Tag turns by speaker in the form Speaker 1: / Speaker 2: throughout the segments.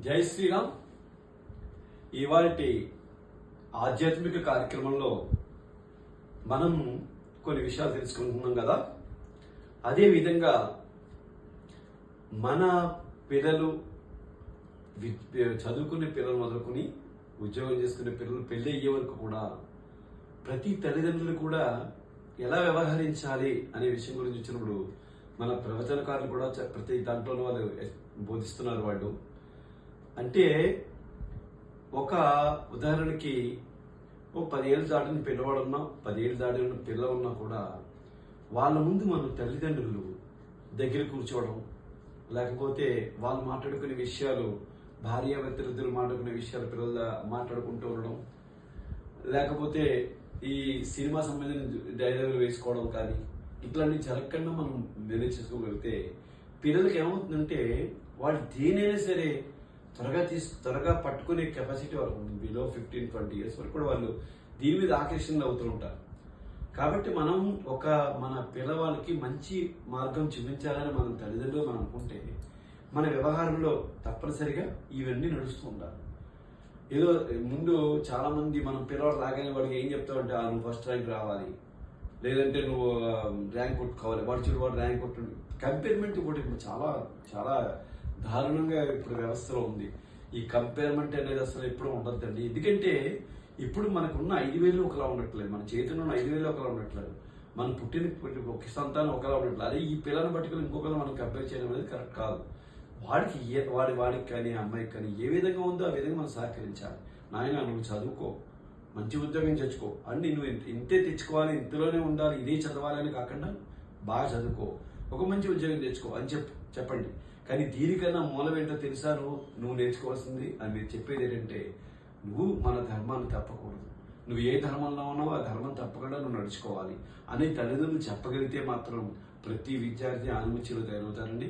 Speaker 1: జై శ్రీరామ్. ఇవాల్టి ఆధ్యాత్మిక కార్యక్రమంలో మనం కొన్ని విషయాలు తెలుసుకుంటున్నాం కదా. అదేవిధంగా మన పిల్లలు చదువుకునే పిల్లలు మొదలుకొని ఉద్యోగం చేసుకునే పిల్లలు పెళ్లి అయ్యే వరకు కూడా ప్రతి తల్లిదండ్రులు కూడా ఎలా వ్యవహరించాలి అనే విషయం గురించి వచ్చినప్పుడు మన ప్రవచనకారులు కూడా ప్రతి దాంట్లోనూ వాళ్ళు బోధిస్తున్నారు. వాళ్ళు అంటే ఒక ఉదాహరణకి 10 ఏళ్ళు దాటిన పిల్లవాడున్నా 10 ఏళ్ళు దాటిన పిల్ల ఉన్నా కూడా వాళ్ళ ముందు మన తల్లిదండ్రులు దగ్గర కూర్చోవడం, లేకపోతే వాళ్ళు మాట్లాడుకునే విషయాలు, భార్యాభర్తలిద్దరు మాట్లాడుకునే విషయాలు పిల్లల మాట్లాడుకుంటూ ఉండడం, లేకపోతే ఈ సినిమా సంబంధించిన డైలాగులు వేసుకోవడం కానీ ఇట్లాంటి జరగకుండా మనం మేనేజ్ చేసుకోగలిగితే పిల్లలకి ఏమవుతుందంటే వాళ్ళు దేనైనా సరే త్వరగా పట్టుకునే కెపాసిటీ వాళ్ళకు ఉంటుంది. బిలో 15-20 ఇయర్స్ వరకు కూడా వాళ్ళు దీని మీద ఆకర్షణలు అవుతూ ఉంటారు. కాబట్టి మనం మన పిల్లవాళ్ళకి మంచి మార్గం చూపించాలని మనం తల్లిదండ్రులు మనం అనుకుంటే మన వ్యవహారంలో తప్పనిసరిగా ఇవన్నీ నడుస్తూ ఉండాలి. ఏదో ముందు చాలా మంది మనం పిల్లవాడు రాగానే వాడికి ఏం చెప్తామంటే నువ్వు ఫస్ట్ ర్యాంక్ రావాలి, లేదంటే నువ్వు ర్యాంక్ కొట్టుకోవాలి, వాడు చూడు వాడు ర్యాంక్ కొట్టు. కంపేర్మెంట్ కూడా ఇప్పుడు చాలా చాలా దారుణంగా ఇప్పుడు వ్యవస్థలో ఉంది. ఈ కంపేర్మెంట్ అనేది అసలు ఎప్పుడూ ఉండద్దండి. ఎందుకంటే ఇప్పుడు మనకున్న 5,000 ఒకలా ఉండట్లేదు, మన చేతిలో ఉన్న 5,000 ఒకలా ఉండట్లేదు, మనం పుట్టిన ఒక సంతానం ఒకలా ఉండట్లేదు. అదే ఈ పిల్లలను పట్టుకుని ఇంకొకరు మనం కంపేర్ చేయడం అనేది కరెక్ట్ కాదు. వాడికి కానీ అమ్మాయికి కానీ ఏ విధంగా ఉందో ఆ విధంగా మనం సహకరించాలి. నాయన నువ్వు చదువుకో, మంచి ఉద్యోగం తెచ్చుకో, అన్ని నువ్వు ఇంతే తెచ్చుకోవాలి, ఇంతలోనే ఉండాలి, ఇదే చదవాలి అని కాకుండా బాగా చదువుకో, ఒక మంచి ఉద్యోగం తెచ్చుకో అని చెప్పండి. కానీ దీనికన్నా మూలం ఏంటో తెలుసా, నువ్వు నేర్చుకోవాల్సింది అని మీరు చెప్పేది ఏంటంటే నువ్వు మన ధర్మాన్ని తప్పకూడదు, నువ్వు ఏ ధర్మంలో ఉన్నావో ఆ ధర్మం తప్పకుండా నువ్వు నడుచుకోవాలి అని తల్లిదండ్రులు చెప్పగలిగితే మాత్రం ప్రతి విద్యార్థి ఆనుమూర్చిలో తయారవుతారండి.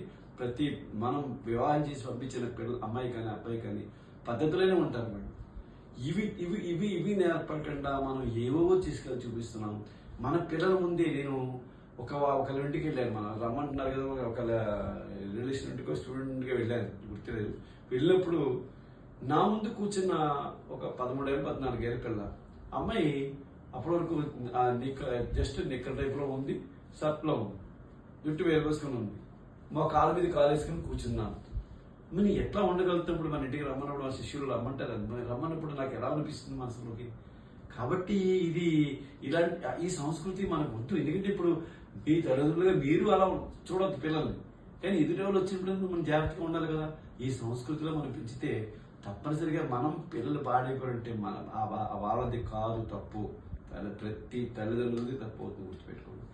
Speaker 1: మనం వివాహం చేసి పంపించిన అమ్మాయి కానీ అబ్బాయి కానీ పద్ధతులనే ఉంటారు మేడం. ఇవి నేర్పకుండా మనం ఏవో తీసుకెళ్ళి చూపిస్తున్నాం. మన పిల్లల ముందే నేను ఒకళ్ళ ఇంటికి వెళ్ళాను, మనం రమ్మంటున్నారు కదా, ఒకళ్ళ రిలేషన్ ఇంటికి స్టూడెంట్గా వెళ్ళాను, గుర్తులేదు. వెళ్ళినప్పుడు నా ముందు కూర్చున్న ఒక 13-14 ఏళ్ళ పిల్ల అమ్మాయి అప్పటి వరకు జస్ట్ నిక్కర్ టైప్లో ఉంది, షర్ట్లో ఉంది, జుట్టు వేసుకొని ఉంది, మా కాలు మీద కాలు వేసుకొని కూర్చున్నాను. మనం ఎట్లా ఉండగలుగుతాం? మన ఇంటికి రమ్మన్నప్పుడు మా శిష్యులు రమ్మంటారు, రమ్మన్నప్పుడు నాకు ఎలా అనిపిస్తుంది మనసులోకి. కాబట్టి ఈ సంస్కృతి మనకు వద్దు. ఎందుకంటే ఇప్పుడు మీ తల్లిదండ్రులుగా మీరు అలా చూడొద్దు పిల్లల్ని, కానీ ఎదుటి వాళ్ళు వచ్చినప్పుడు మనం జాగ్రత్తగా ఉండాలి కదా. ఈ సంస్కృతిలో మనం పెంచితే తప్పనిసరిగా మనం పిల్లలు పాడైపోయారంటే వాళ్ళది కాదు తప్పు, ప్రతి తల్లిదండ్రులది తప్పు అవుతుంది, గుర్తుపెట్టుకోండి.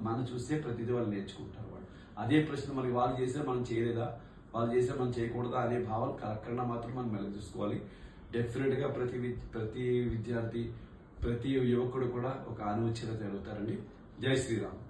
Speaker 1: మనం చూస్తే ప్రతిదీ వాళ్ళు నేర్చుకుంటారు. వాళ్ళు అదే ప్రశ్న మనకి వాళ్ళు చేస్తే మనం చేయలేదా, వాళ్ళు చేస్తే మనం చేయకూడదా అనే భావాలు కలగకుండా మాత్రం మనం మెలగ చూసుకోవాలి. డెఫినెట్గా ప్రతి విద్యార్థి, ప్రతి యువకుడు కూడా ఒక ఆనుమూర్చిలో జరుగుతారండి. జై శ్రీరామ్.